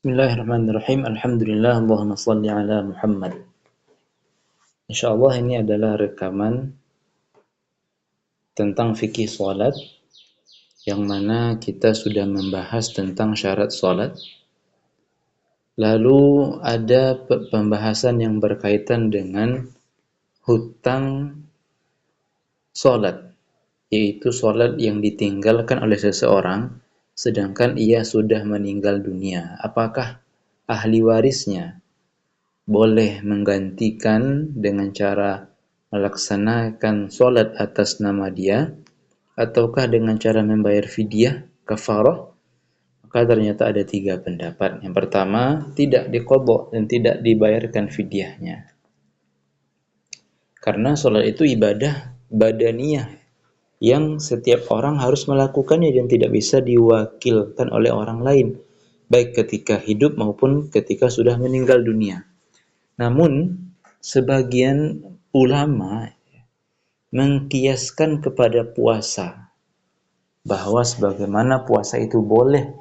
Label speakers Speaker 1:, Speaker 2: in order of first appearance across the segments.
Speaker 1: Bismillahirrahmanirrahim. Alhamdulillah, Allahumma salli ala Muhammad. Insyaallah ini adalah rekaman tentang fikih salat yang mana kita sudah membahas tentang syarat salat. Lalu ada pembahasan yang berkaitan dengan hutang salat, yaitu salat yang ditinggalkan oleh seseorang sedangkan ia sudah meninggal dunia. Apakah ahli warisnya boleh menggantikan dengan cara melaksanakan sholat atas nama dia, ataukah dengan cara membayar fidyah, kafarah? Maka ternyata ada 3 pendapat. Yang pertama, tidak diqadha dan tidak dibayarkan fidyahnya. Karena sholat itu ibadah badaniyah yang setiap orang harus melakukannya dan tidak bisa diwakilkan oleh orang lain, baik ketika hidup maupun ketika sudah meninggal dunia. Namun, sebagian ulama mengkiaskan kepada puasa, bahwa sebagaimana puasa itu boleh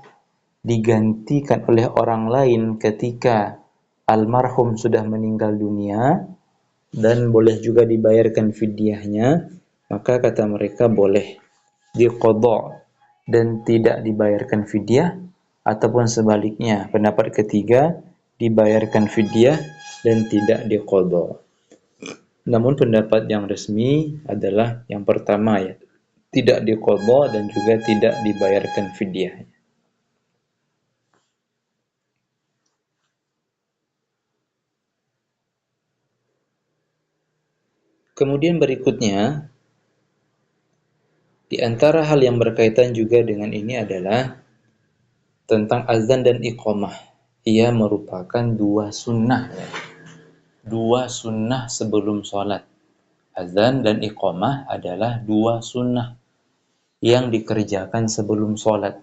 Speaker 1: digantikan oleh orang lain ketika almarhum sudah meninggal dunia, dan boleh juga dibayarkan fidyahnya, maka kata mereka boleh diqadha dan tidak dibayarkan fidyah, ataupun sebaliknya, pendapat ketiga dibayarkan fidyah dan tidak diqadha. Namun pendapat yang resmi adalah yang pertama, ya, tidak diqadha dan juga tidak dibayarkan fidyah. Kemudian berikutnya, di antara hal yang berkaitan juga dengan ini adalah tentang azan dan iqamah. Ia merupakan 2 sunnah, ya. 2 sunnah sebelum sholat. Azan dan iqamah adalah 2 sunnah yang dikerjakan sebelum sholat.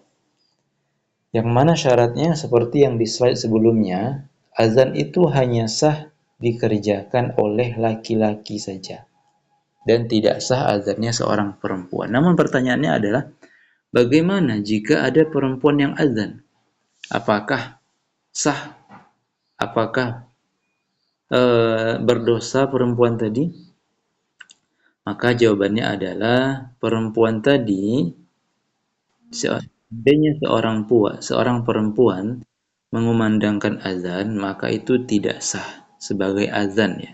Speaker 1: Yang mana syaratnya seperti yang di slide sebelumnya, azan itu hanya sah dikerjakan oleh laki-laki saja, dan tidak sah azannya seorang perempuan. Namun pertanyaannya adalah, bagaimana jika ada perempuan yang azan? Apakah sah? Apakah berdosa perempuan tadi? Maka jawabannya adalah perempuan tadi, seandainya seorang perempuan mengumandangkan azan, maka itu tidak sah sebagai azan, ya.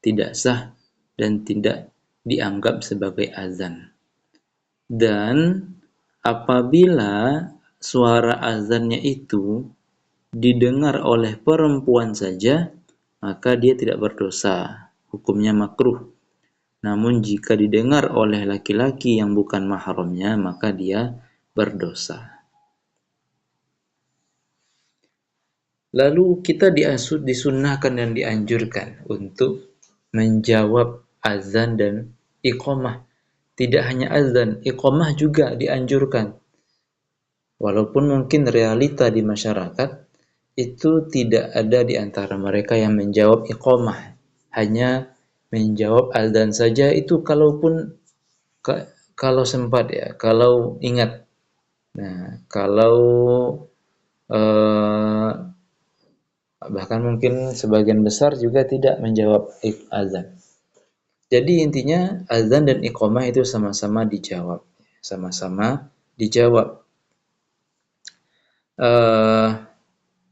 Speaker 1: Tidak sah dan tidak dianggap sebagai azan. Dan apabila suara azannya itu didengar oleh perempuan saja, maka dia tidak berdosa, hukumnya makruh. Namun jika didengar oleh laki-laki yang bukan mahramnya, maka dia berdosa. Lalu kita disunnahkan dan dianjurkan untuk menjawab azan dan iqamah. Tidak hanya azan, iqamah juga dianjurkan. Walaupun mungkin realita di masyarakat itu tidak ada di antara mereka yang menjawab iqamah, hanya menjawab azan saja. Itu kalau sempat, ya, kalau ingat. Nah, kalau bahkan mungkin sebagian besar juga tidak menjawab azan. Jadi intinya azan dan iqamah itu sama-sama dijawab, sama-sama dijawab.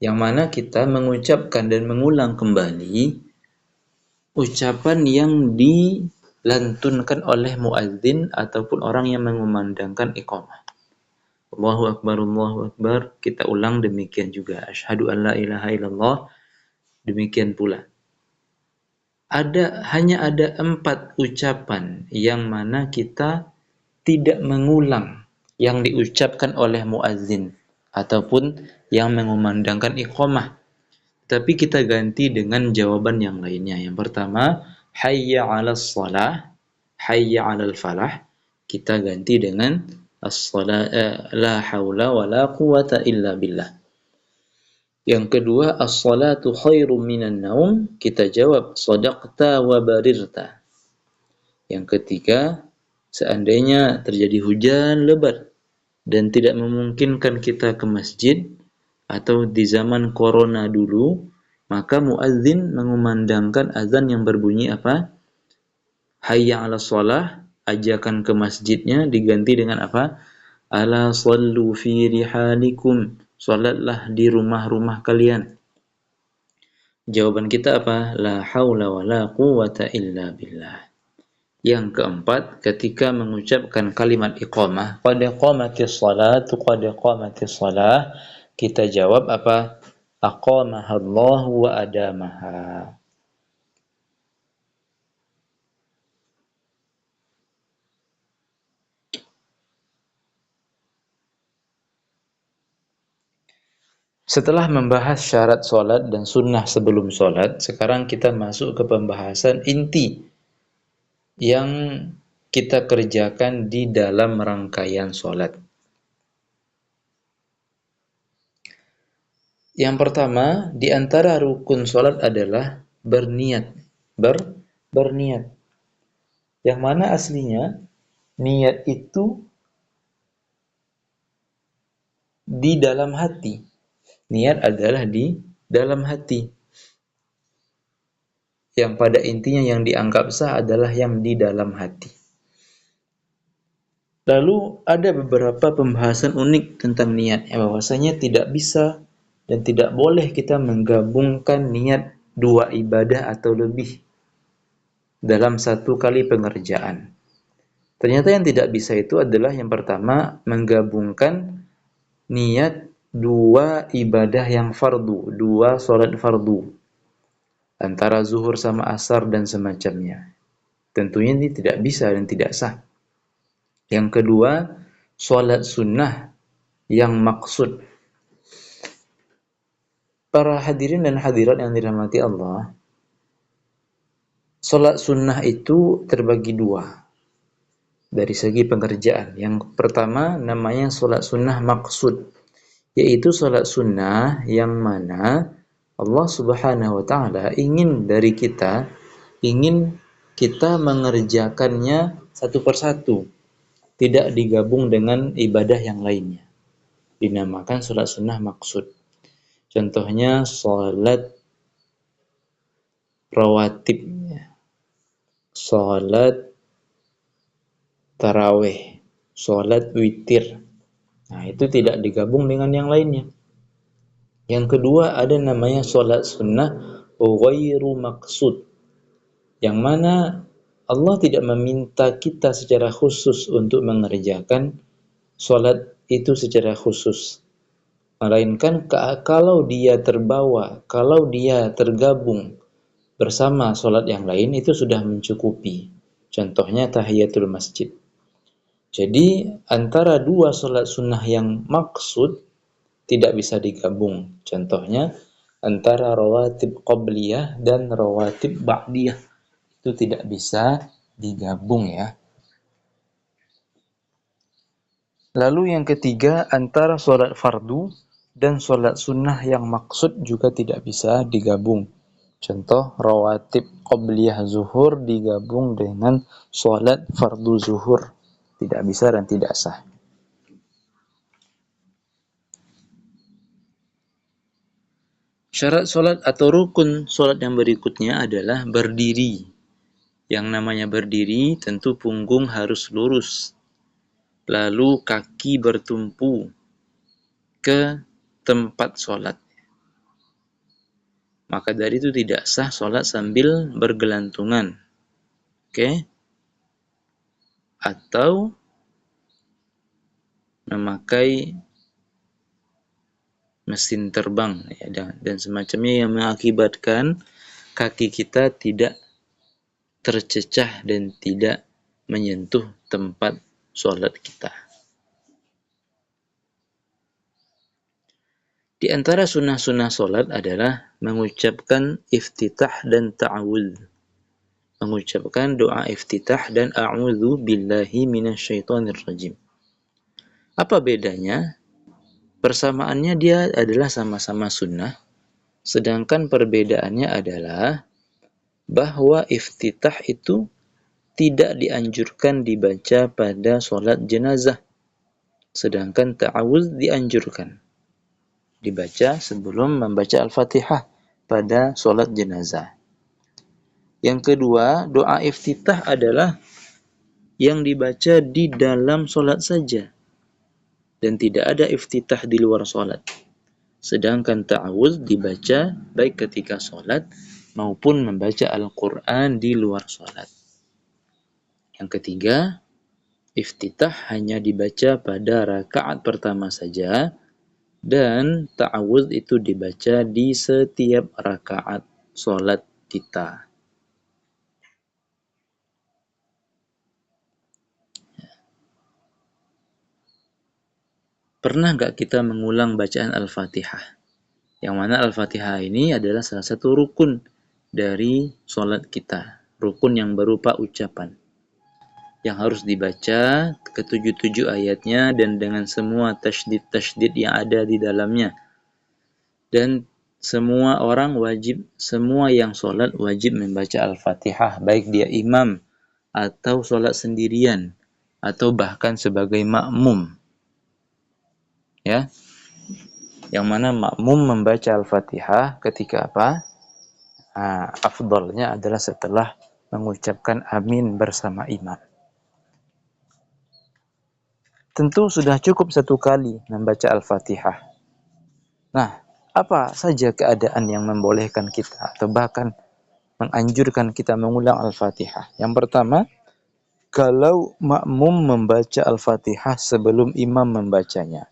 Speaker 1: Yang mana kita mengucapkan dan mengulang kembali ucapan yang dilantunkan oleh muadzin ataupun orang yang mengumandangkan iqamah. Allahu Akbar, Allahu Akbar, kita ulang demikian juga. Asyhadu an la ilaha illallah, demikian pula. Hanya ada 4 ucapan yang mana kita tidak mengulang yang diucapkan oleh muadzin ataupun yang mengumandangkan iqamah, tapi kita ganti dengan jawaban yang lainnya. Yang pertama, hayya 'alas shalah, hayya 'alal falah, kita ganti dengan as-shalah, la haula wala quwata illa billah. Yang kedua, as-salatu khairum minan naum, kita jawab shadaqta wa barirta. Yang ketiga, seandainya terjadi hujan lebat dan tidak memungkinkan kita ke masjid, atau di zaman corona dulu, maka muadzin mengumandangkan azan yang berbunyi apa? Hayya 'alas shalah, ajakan ke masjidnya diganti dengan apa? Ala sallu fi rihalikum, salatlah di rumah-rumah kalian. Jawaban kita apa? La haula wa la quwwata illa billah. Yang keempat, ketika mengucapkan kalimat iqamah, qad qamatis salatu, qad qamatis salah, kita jawab apa? Aqamahallahu wa adamaha. Setelah membahas syarat sholat dan sunnah sebelum sholat, sekarang kita masuk ke pembahasan inti yang kita kerjakan di dalam rangkaian sholat. Yang pertama, di antara rukun sholat adalah berniat. Berniat. Yang mana aslinya, niat itu di dalam hati. Niat adalah di dalam hati. Yang pada intinya yang dianggap sah adalah yang di dalam hati. Lalu ada beberapa pembahasan unik tentang niat, bahwasanya tidak bisa dan tidak boleh kita menggabungkan niat dua ibadah atau lebih dalam satu kali pengerjaan. Ternyata yang tidak bisa itu adalah yang pertama, menggabungkan niat dua ibadah yang fardu, dua sholat fardu, antara zuhur sama asar dan semacamnya. Tentunya ini tidak bisa dan tidak sah. Yang kedua, sholat sunnah yang maksud. Para hadirin dan hadirat yang dirahmati Allah, sholat sunnah itu terbagi dua dari segi pengerjaan. Yang pertama namanya sholat sunnah maksud, yaitu sholat sunnah yang mana Allah Subhanahu wa Ta'ala ingin dari kita, ingin kita mengerjakannya satu persatu, tidak digabung dengan ibadah yang lainnya. Dinamakan sholat sunnah maksud. Contohnya sholat rawatib, sholat tarawih, sholat witir. Nah, itu tidak digabung dengan yang lainnya. Yang kedua ada namanya sholat sunnah ghairu maksud, yang mana Allah tidak meminta kita secara khusus untuk mengerjakan sholat itu secara khusus. Melainkan kalau dia terbawa, kalau dia tergabung bersama sholat yang lain, itu sudah mencukupi. Contohnya tahiyatul masjid. Jadi antara dua sholat sunnah yang maksud tidak bisa digabung. Contohnya antara rawatib qabliyah dan rawatib ba'diyah. Itu tidak bisa digabung ya. Lalu yang ketiga, antara sholat fardu dan sholat sunnah yang maksud juga tidak bisa digabung. Contoh, rawatib qabliyah zuhur digabung dengan sholat fardu zuhur. Tidak bisa dan tidak sah. Syarat sholat atau rukun sholat yang berikutnya adalah berdiri. Yang namanya berdiri tentu punggung harus lurus, lalu kaki bertumpu ke tempat sholat. Maka dari itu tidak sah sholat sambil bergelantungan. Oke? Atau memakai mesin terbang ya, dan semacamnya yang mengakibatkan kaki kita tidak tercecah dan tidak menyentuh tempat sholat kita. Di antara sunnah-sunnah sholat adalah mengucapkan iftitah dan ta'awudz. Mengucapkan doa iftitah dan a'udzu billahi minasyaitonir rajim. Apa bedanya? Persamaannya dia adalah sama-sama sunnah, sedangkan perbedaannya adalah bahwa iftitah itu tidak dianjurkan dibaca pada sholat jenazah, sedangkan ta'awudz dianjurkan. dibaca sebelum membaca Al-Fatihah pada sholat jenazah. Yang kedua, doa iftitah adalah yang dibaca di dalam sholat saja dan tidak ada iftitah di luar sholat. Sedangkan ta'awudz dibaca baik ketika sholat maupun membaca Al-Quran di luar sholat. Yang ketiga, iftitah hanya dibaca pada rakaat pertama saja dan ta'awudz itu dibaca di setiap rakaat sholat kita. Pernah nggak kita mengulang bacaan Al-Fatihah? Yang mana Al-Fatihah ini adalah salah satu rukun dari sholat kita. Rukun yang berupa ucapan. Yang harus dibaca ke-77 ayatnya dan dengan semua tasydid-tasydid yang ada di dalamnya. Dan semua orang wajib, semua yang sholat wajib membaca Al-Fatihah. Baik dia imam atau sholat sendirian atau bahkan sebagai makmum. Ya, yang mana makmum membaca Al-Fatihah ketika apa? Afdalnya adalah setelah mengucapkan amin bersama imam. Tentu sudah cukup satu kali membaca Al-Fatihah. Nah, apa saja keadaan yang membolehkan kita atau bahkan menganjurkan kita mengulang Al-Fatihah? Yang pertama, kalau makmum membaca Al-Fatihah sebelum imam membacanya.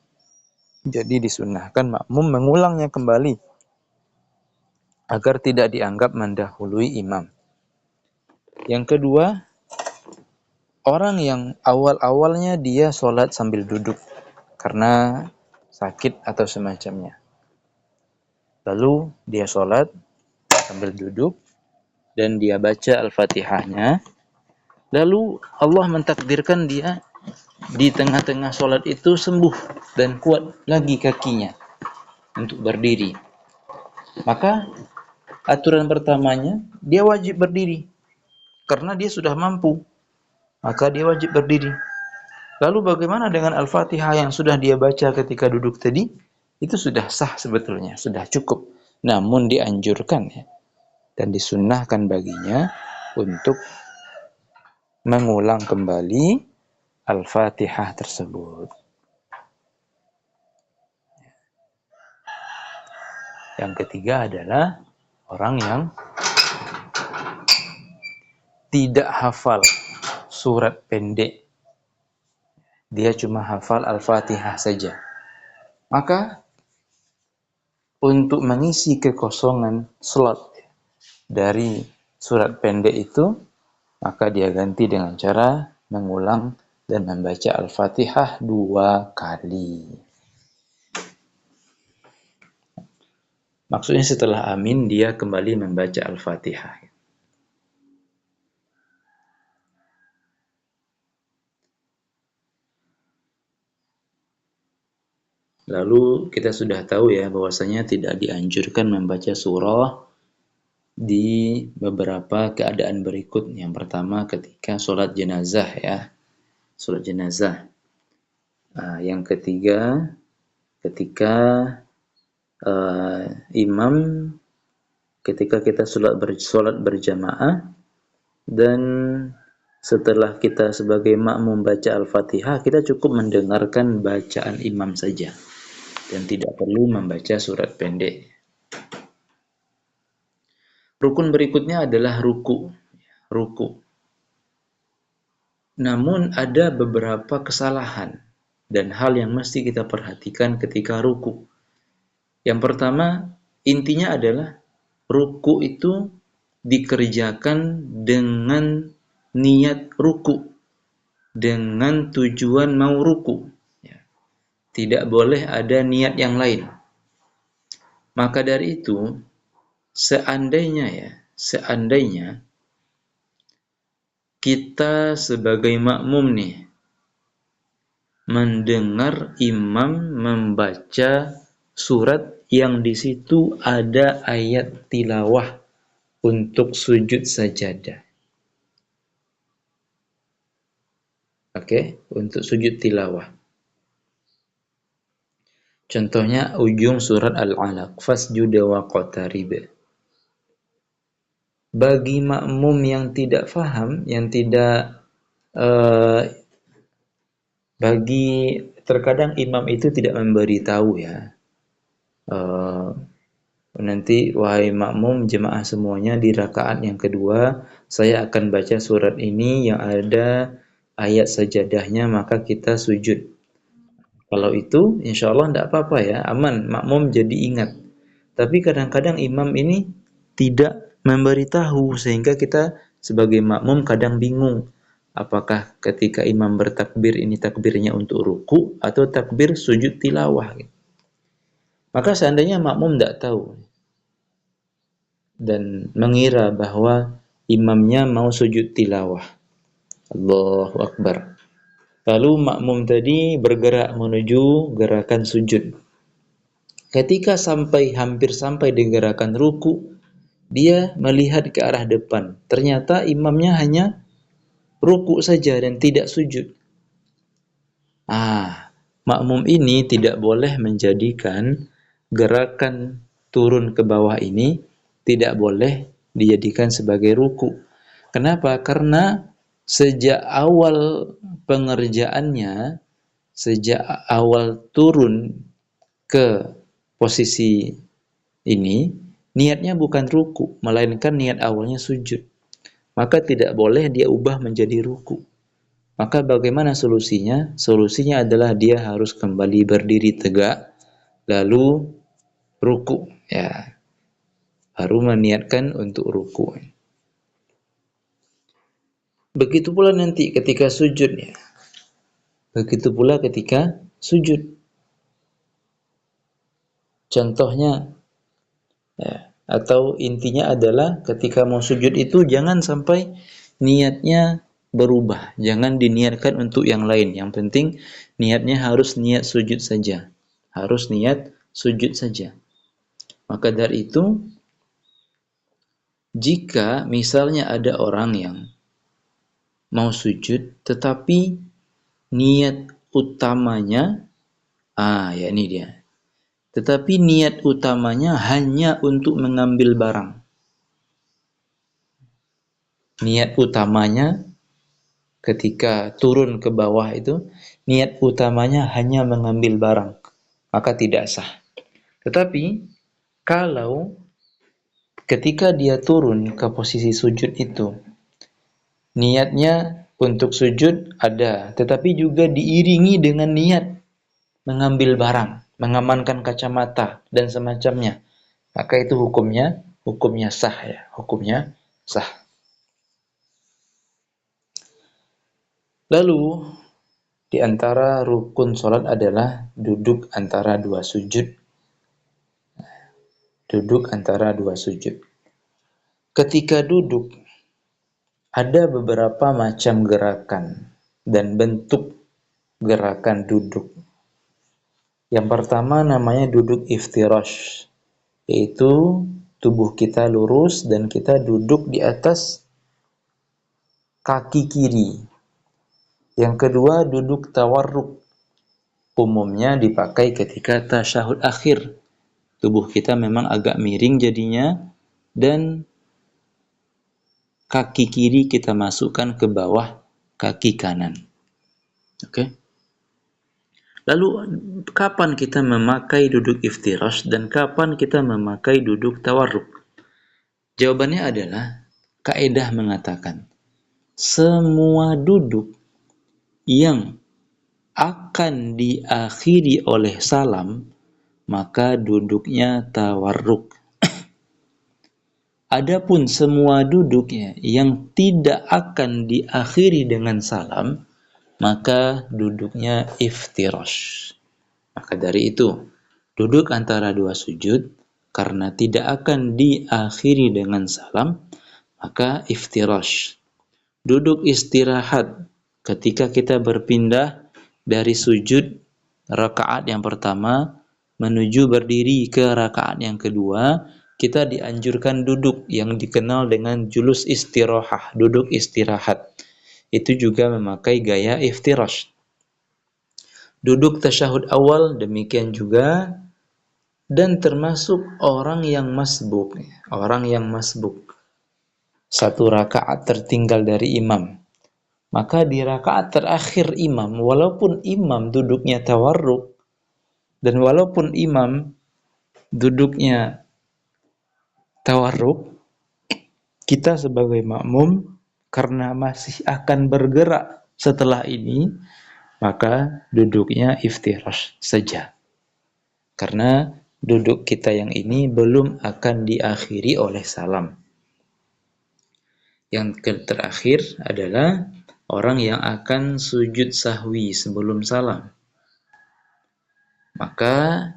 Speaker 1: Jadi disunnahkan makmum mengulangnya kembali agar tidak dianggap mendahului imam. Yang kedua, orang yang awal-awalnya dia sholat sambil duduk karena sakit atau semacamnya. Lalu dia sholat sambil duduk dan dia baca Al-Fatihahnya. Lalu Allah mentakdirkan dia di tengah-tengah sholat itu sembuh dan kuat lagi kakinya untuk berdiri. Maka aturan pertamanya dia wajib berdiri karena dia sudah mampu. Maka dia wajib berdiri. Lalu bagaimana dengan Al-Fatihah yang sudah dia baca ketika duduk tadi? Itu sudah sah sebetulnya, sudah cukup. Namun dianjurkan ya, dan disunnahkan baginya untuk mengulang kembali Al-Fatihah tersebut. Yang ketiga adalah orang yang tidak hafal surat pendek. Dia cuma hafal Al-Fatihah saja. Maka untuk mengisi kekosongan slot dari surat pendek itu, maka dia ganti dengan cara mengulang dan membaca Al-Fatihah 2 kali. Maksudnya setelah amin, dia kembali membaca Al-Fatihah. Lalu kita sudah tahu ya bahwasanya tidak dianjurkan membaca surah di beberapa keadaan berikut. Yang pertama ketika sholat jenazah ya, sholat jenazah. Yang ketiga ketika imam ketika kita sholat berjamaah dan setelah kita sebagai makmum baca Al-Fatihah, kita cukup mendengarkan bacaan imam saja dan tidak perlu membaca surat pendek. Rukun berikutnya adalah ruku. Namun ada beberapa kesalahan dan hal yang mesti kita perhatikan ketika ruku. Yang pertama, intinya adalah ruku itu dikerjakan dengan niat ruku, dengan tujuan mau ruku. Tidak boleh ada niat yang lain. Maka dari itu, seandainya kita sebagai makmum nih mendengar imam membaca surat yang di situ ada ayat tilawah untuk sujud sajadah. Oke, untuk sujud tilawah. Contohnya ujung surat Al-Alaq, fasjud waqtarib. Bagi makmum yang tidak faham, yang tidak bagi terkadang imam itu tidak memberitahu ya. Nanti wahai makmum jemaah semuanya di rakaat yang kedua saya akan baca surat ini yang ada ayat sajadahnya maka kita sujud. Kalau itu insya Allah tidak apa-apa ya, aman, makmum jadi ingat. Tapi kadang-kadang imam ini tidak memberitahu sehingga kita sebagai makmum kadang bingung. Apakah ketika imam bertakbir ini takbirnya untuk ruku atau takbir sujud tilawah? Maka seandainya makmum tidak tahu dan mengira bahwa imamnya mau sujud tilawah, Allahu Akbar. Lalu makmum tadi bergerak menuju gerakan sujud. Ketika hampir sampai di gerakan ruku, dia melihat ke arah depan. Ternyata imamnya hanya ruku saja dan tidak sujud. Makmum ini tidak boleh menjadikan gerakan turun ke bawah ini tidak boleh dijadikan sebagai ruku. Kenapa? Karena sejak awal pengerjaannya, sejak awal turun ke posisi ini, niatnya bukan ruku, melainkan niat awalnya sujud. Maka tidak boleh dia ubah menjadi ruku. Maka bagaimana solusinya? Solusinya adalah dia harus kembali berdiri tegak, lalu ruku. Ya, baru meniatkan untuk ruku. Begitu pula nanti ketika sujud ya. Begitu pula ketika sujud. Contohnya ya, atau intinya adalah ketika mau sujud itu jangan sampai niatnya berubah. Jangan diniatkan untuk yang lain. Yang penting niatnya harus niat sujud saja. Harus niat sujud saja. Maka dari itu jika misalnya ada orang yang mau sujud tetapi niat utamanya ya ini dia. Tetapi niat utamanya hanya untuk mengambil barang. Niat utamanya ketika turun ke bawah itu niat utamanya hanya mengambil barang, maka tidak sah. Tetapi kalau ketika dia turun ke posisi sujud itu niatnya untuk sujud ada, tetapi juga diiringi dengan niat mengambil barang, mengamankan kacamata dan semacamnya. Maka itu hukumnya sah ya, hukumnya sah. Lalu di antara rukun salat adalah duduk antara dua sujud. Duduk antara dua sujud. Ketika duduk ada beberapa macam gerakan dan bentuk gerakan duduk. Yang pertama namanya duduk iftirash, yaitu tubuh kita lurus dan kita duduk di atas kaki kiri. Yang kedua duduk tawarruk, umumnya dipakai ketika tasyahud akhir. Tubuh kita memang agak miring jadinya dan kaki kiri kita masukkan ke bawah kaki kanan. Oke. Lalu kapan kita memakai duduk iftirash dan kapan kita memakai duduk tawarruk? Jawabannya adalah kaidah mengatakan semua duduk yang akan diakhiri oleh salam maka duduknya tawarruk. Adapun semua duduknya yang tidak akan diakhiri dengan salam maka duduknya iftirash. Maka dari itu, duduk antara dua sujud karena tidak akan diakhiri dengan salam, maka iftirash. Duduk istirahat ketika kita berpindah dari sujud rakaat yang pertama menuju berdiri ke rakaat yang kedua, kita dianjurkan duduk yang dikenal dengan julus istirahah, duduk istirahat. Itu juga memakai gaya iftirash. Duduk tasyahud awal demikian juga, dan termasuk orang yang masbuk. Orang yang masbuk. Satu rakaat tertinggal dari imam. Maka di rakaat terakhir imam, walaupun imam duduknya tawarruk, dan walaupun imam duduknya tawarruk, kita sebagai makmum karena masih akan bergerak setelah ini, maka duduknya iftirash saja. Karena duduk kita yang ini belum akan diakhiri oleh salam. Yang terakhir adalah orang yang akan sujud sahwi sebelum salam. Maka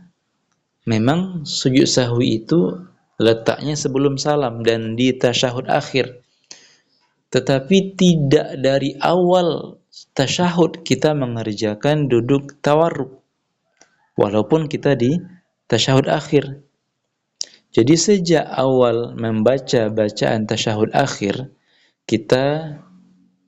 Speaker 1: memang sujud sahwi itu letaknya sebelum salam dan di tasyahud akhir. Tetapi tidak dari awal tasyahud kita mengerjakan duduk tawarruk. Walaupun kita di tasyahud akhir. Jadi sejak awal membaca bacaan tasyahud akhir, kita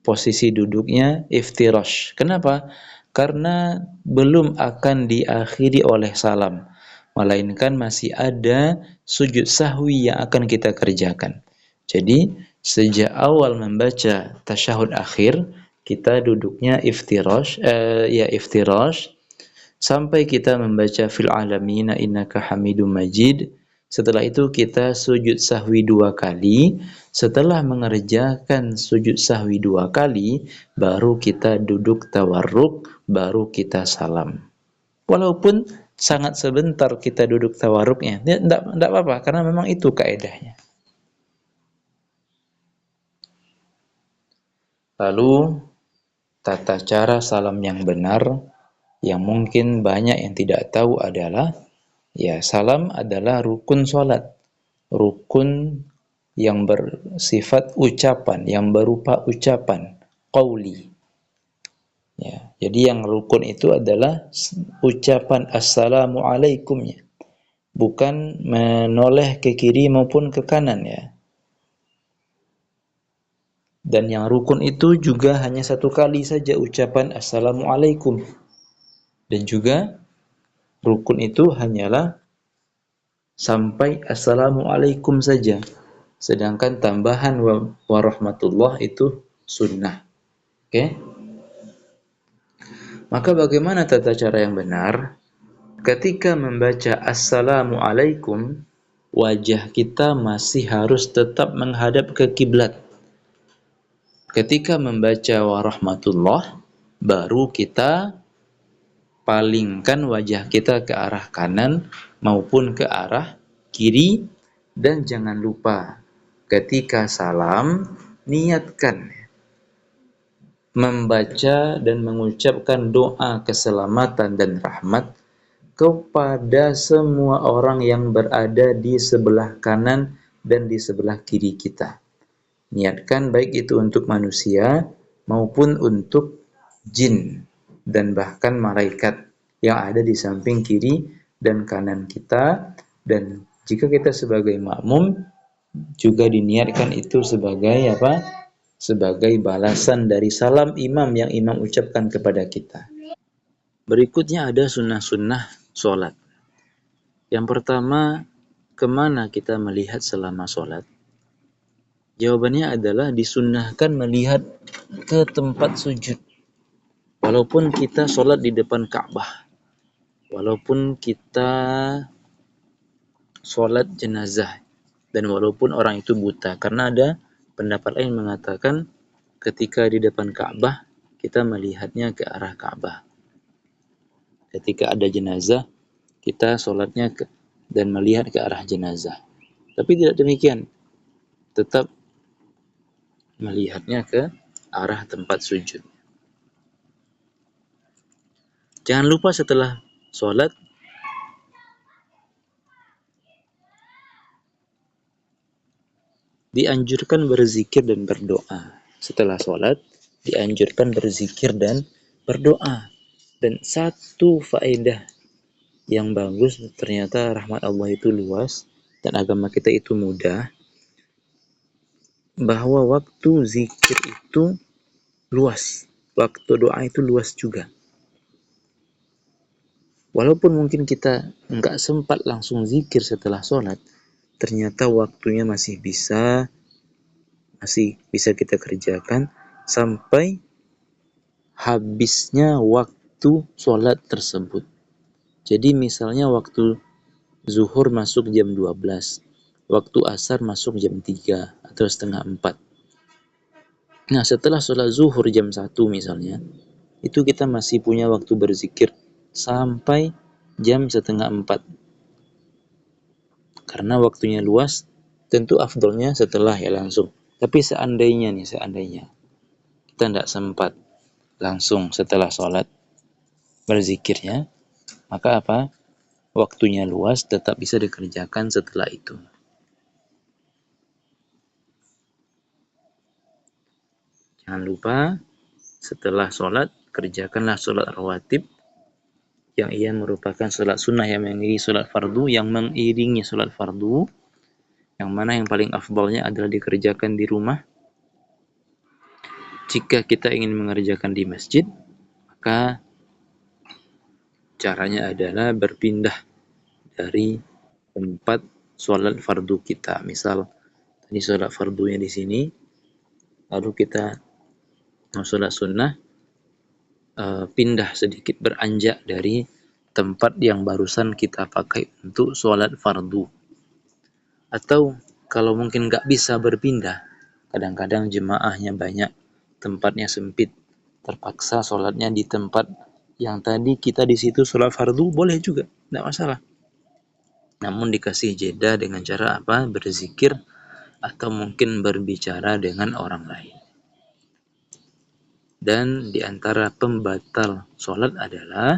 Speaker 1: posisi duduknya iftirash. Kenapa? Karena belum akan diakhiri oleh salam. Melainkan masih ada sujud sahwi yang akan kita kerjakan. Jadi sejak awal membaca tasyahud akhir, kita duduknya iftirash, iftirash sampai kita membaca fil alamina innaka hamidum majid. Setelah itu kita sujud sahwi 2 kali. Setelah mengerjakan sujud sahwi 2 kali, baru kita duduk tawarruk, baru kita salam. Walaupun sangat sebentar kita duduk tawarruknya, tidak apa-apa, karena memang itu kaedahnya. Lalu tata cara salam yang benar, yang mungkin banyak yang tidak tahu adalah, ya, salam adalah rukun sholat. Rukun yang bersifat ucapan, yang berupa ucapan, qauli. Ya, jadi yang rukun itu adalah ucapan assalamualaikumnya. Bukan menoleh ke kiri maupun ke kanan, ya. Dan yang rukun itu juga hanya 1 kali saja ucapan assalamualaikum. Dan juga rukun itu hanyalah sampai assalamualaikum saja. Sedangkan tambahan warahmatullah itu sunnah. Oke? Maka bagaimana tata cara yang benar? Ketika membaca assalamualaikum, wajah kita masih harus tetap menghadap ke kiblat. Ketika membaca warahmatullah, baru kita palingkan wajah kita ke arah kanan maupun ke arah kiri. Dan jangan lupa ketika salam, niatkan membaca dan mengucapkan doa keselamatan dan rahmat kepada semua orang yang berada di sebelah kanan dan di sebelah kiri kita. Niatkan baik itu untuk manusia maupun untuk jin dan bahkan malaikat yang ada di samping kiri dan kanan kita. Dan jika kita sebagai makmum, juga diniatkan itu sebagai apa? Sebagai balasan dari salam imam yang imam ucapkan kepada kita. Berikutnya ada sunnah-sunnah sholat. Yang pertama, kemana kita melihat selama sholat? Jawabannya adalah disunnahkan melihat ke tempat sujud. Walaupun kita sholat di depan Ka'bah, walaupun kita sholat jenazah, dan walaupun orang itu buta. Karena ada pendapat lain mengatakan ketika di depan Ka'bah, kita melihatnya ke arah Ka'bah. Ketika ada jenazah, kita sholatnya dan melihat ke arah jenazah. Tapi tidak demikian. Tetap melihatnya ke arah tempat sujud. Jangan lupa setelah sholat, dianjurkan berzikir dan berdoa. Setelah sholat, dianjurkan berzikir dan berdoa. Dan satu faedah yang bagus, ternyata rahmat Allah itu luas dan agama kita itu mudah, bahwa waktu zikir itu luas, waktu doa itu luas juga. Walaupun mungkin kita nggak sempat langsung zikir setelah sholat, ternyata waktunya masih bisa kita kerjakan sampai habisnya waktu sholat tersebut. Jadi misalnya waktu zuhur masuk jam 12, waktu asar masuk jam 3 atau setengah 4. Nah setelah sholat zuhur jam 1 misalnya, itu kita masih punya waktu berzikir sampai jam setengah 4. Karena waktunya luas, tentu afdolnya setelah ya langsung. Tapi seandainya kita tidak sempat langsung setelah sholat berzikirnya, maka apa? Waktunya luas tetap bisa dikerjakan setelah itu. Jangan lupa setelah sholat, kerjakanlah sholat rawatib yang ia merupakan sholat sunnah yang mengiringi sholat fardu, yang mana yang paling afdalnya adalah dikerjakan di rumah. Jika kita ingin mengerjakan di masjid, maka caranya adalah berpindah dari tempat sholat fardu kita. Misal, tadi sholat fardunya di sini, lalu kita mau sholat sunnah, pindah sedikit, beranjak dari tempat yang barusan kita pakai untuk sholat fardu. Atau kalau mungkin nggak bisa berpindah, kadang-kadang jemaahnya banyak, tempatnya sempit, terpaksa sholatnya di tempat yang tadi kita di situ sholat fardu, boleh juga, tidak masalah. Namun dikasih jeda dengan cara apa? Berzikir atau mungkin berbicara dengan orang lain. Dan di antara pembatal sholat adalah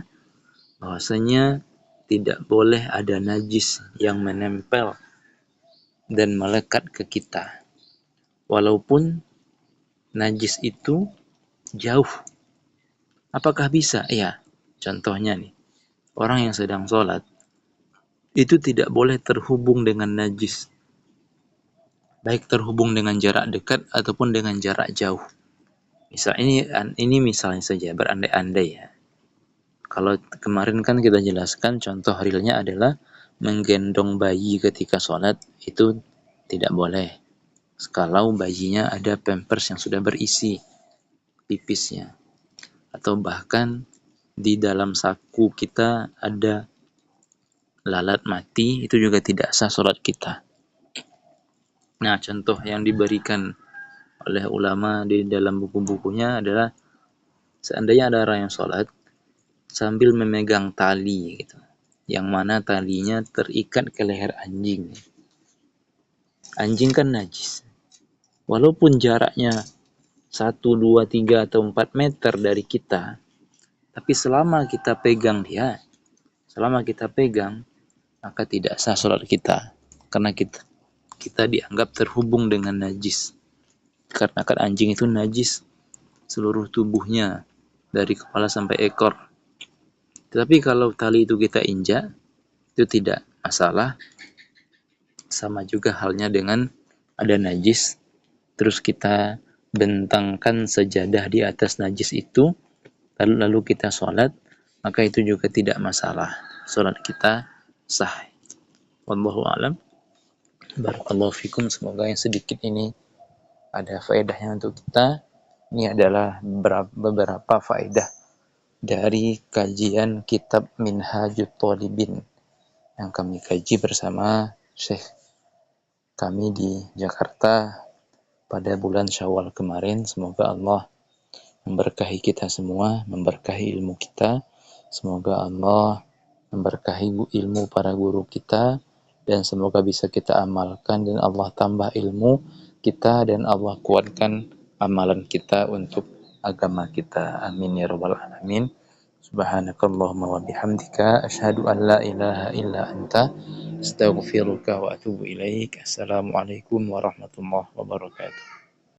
Speaker 1: bahwasanya tidak boleh ada najis yang menempel dan melekat ke kita. Walaupun najis itu jauh. Apakah bisa? Ya, contohnya nih, orang yang sedang sholat itu tidak boleh terhubung dengan najis. Baik terhubung dengan jarak dekat ataupun dengan jarak jauh. Misal ini misalnya saja, berandai-andai ya. Kalau kemarin kan kita jelaskan contoh realnya adalah menggendong bayi ketika sholat itu tidak boleh. Kalau bayinya ada pampers yang sudah berisi pipisnya. Atau bahkan di dalam saku kita ada lalat mati, itu juga tidak sah sholat kita. Nah, contoh yang diberikan oleh ulama di dalam buku-bukunya adalah seandainya ada orang yang sholat sambil memegang tali gitu, yang mana talinya terikat ke leher anjing. Anjing kan najis. Walaupun jaraknya 1, 2, 3, atau 4 meter dari kita, tapi selama kita pegang, maka tidak sah sholat kita. Karena kita dianggap terhubung dengan najis. Karena kan anjing itu najis seluruh tubuhnya, dari kepala sampai ekor. Tetapi kalau tali itu kita injak, itu tidak masalah. Sama juga halnya dengan ada najis, terus kita bentangkan sajadah di atas najis itu, lalu kita sholat, maka itu juga tidak masalah. Sholat kita sah. Wallahu a'lam. Barakallahu fikum. Semoga yang sedikit ini ada faedahnya untuk kita. Ini adalah beberapa faedah dari kajian kitab Minhajut Thalibin yang kami kaji bersama Syekh kami di Jakarta pada bulan Syawal kemarin. Semoga Allah memberkahi kita semua, memberkahi ilmu kita. Semoga Allah memberkahi ilmu para guru kita, dan semoga bisa kita amalkan dan Allah tambah ilmu kita dan Allah kuatkan amalan kita untuk agama kita. Amin ya rabbal alamin. Subhanakallahumma wa bihamdika asyhadu an la ilaha illa anta astaghfiruka wa atubu ilaik. Assalamualaikum warahmatullahi wabarakatuh.